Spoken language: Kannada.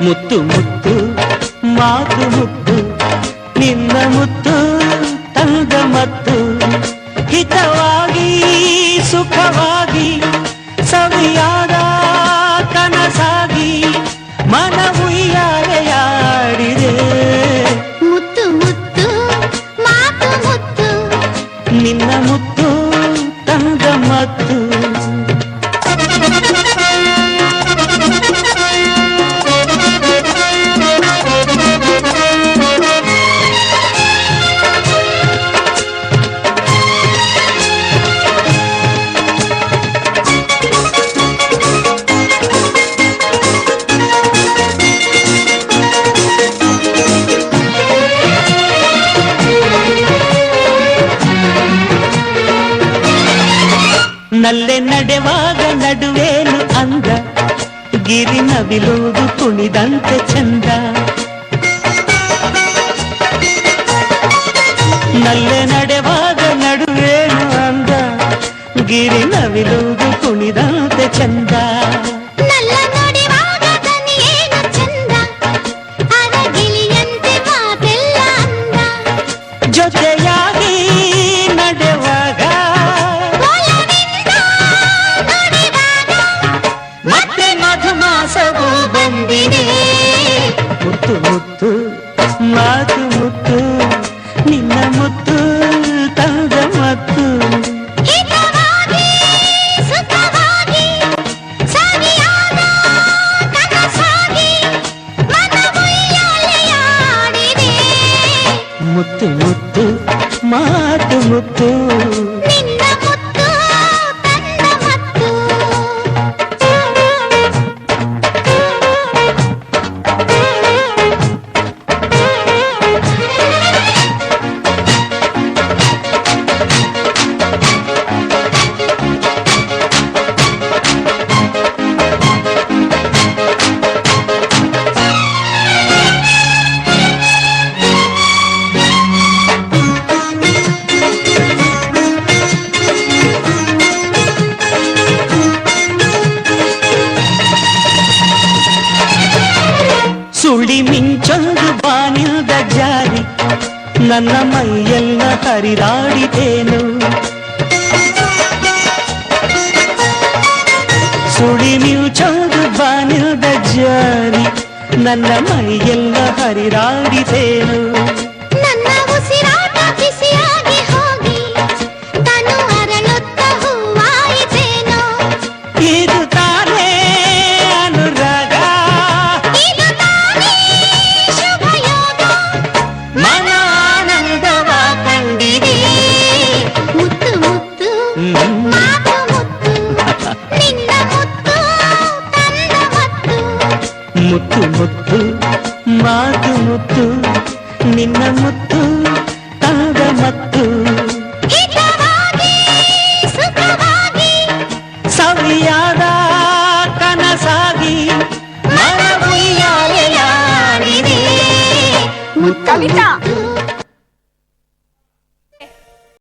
ಮುತ್ತು ಮುತ್ತು ಮಾತು ಮುತ್ತು ನಿನ್ನ ಮುತ್ತು ತಂದ ಮತ್ತು ಹಿತವಾಗಿ ಸುಖವಾಗಿ ಸವಿಯಾದ ಕನಸಾಗಿ ಮನವುಯ್ಯಾಲೆಯಾಡಿದೆ. ಮುತ್ತು ಮುತ್ತು ಮಾತು ಮುತ್ತು ನಿನ್ನ ಮುತ್ತು ತಂದ ಮತ್ತು ನಲ್ಲೆ ನಡೆವಾಗ ನಡುವೇನು ಅಂದ ಗಿರಿ ನವಿಲುವುದು ಕುಣಿದಂತೆ ಚಂದ. ನಲ್ಲೆ ನಡೆವಾಗ ನಡುವೇನು ಅಂದ ಗಿರಿ ನವಿಲುವುದು ಕುಣಿದಂತೆ ಚಂದ. ಜೊತೆಯಾಗಿ ನಡೆವಾಗ ಮತ್ತೆ ಮಧುಮಾಸವು ಬಂದಿದೆ. ಮುತ್ತು ಮುತ್ತು ಮಾತು ಮುತ್ತು ನಿನ್ನ ಮುತ್ತು ತಂದ ಮತ್ತು ಮುತ್ತು ಮುತ್ತು ಮಾತು ಮುತ್ತು ನಿನ್ನ ಮುತ್ತು ತಂದ ಮತ್ತು ಸುಳಿ ಮಿಂಚೊಂದು ಬಾನಿಲ್ದ ಜಾರಿ ನನ್ನ ಮೈಯೆಲ್ಲ ಹರಿದಾಡಿತೇನು. ಸುಳಿ ಮಿಂಚೊಂದು ಬಾನಿಲ್ದ ಜಾರಿ ನನ್ನ ಮೈಯೆಲ್ಲ ಹರಿದಾಡಿತೇನು. ನನ್ನ ಉಸಿರಾಟ ಬಿಸಿಯಾಗಿ ಹೋಗಿ ತಾನು ಅರಳುತ್ತ ಹೂವಾಯಿತೇನೋ. ಇದು ತಾನೇ ಅನುರಾಗ ಇದು ತಾನೇ ಶುಭ ಯೋಗ ಮನ ಆನಂದವ ಕಂಡಿದೆ. ಮುತ್ತು ಮುತ್ತು ಮಾತು ಮುತ್ತು ನಿನ್ನ ಮುತ್ತು ತಂದ ಮತ್ತು ಮುತ್ತು ಮುತ್ತು ಮಾತು ಮುತ್ತು ನಿನ್ನ ಮುತ್ತು ತಂದ ಮತ್ತು ಹಿತವಾಗಿ ಸುಖವಾಗಿ ಸವಿಯಾದ ಕನಸಾಗಿ ಮನವುಯ್ಯಾಲೆಯಾಡಿದೆ. ಮುತ್ತು ಮುತ್ತು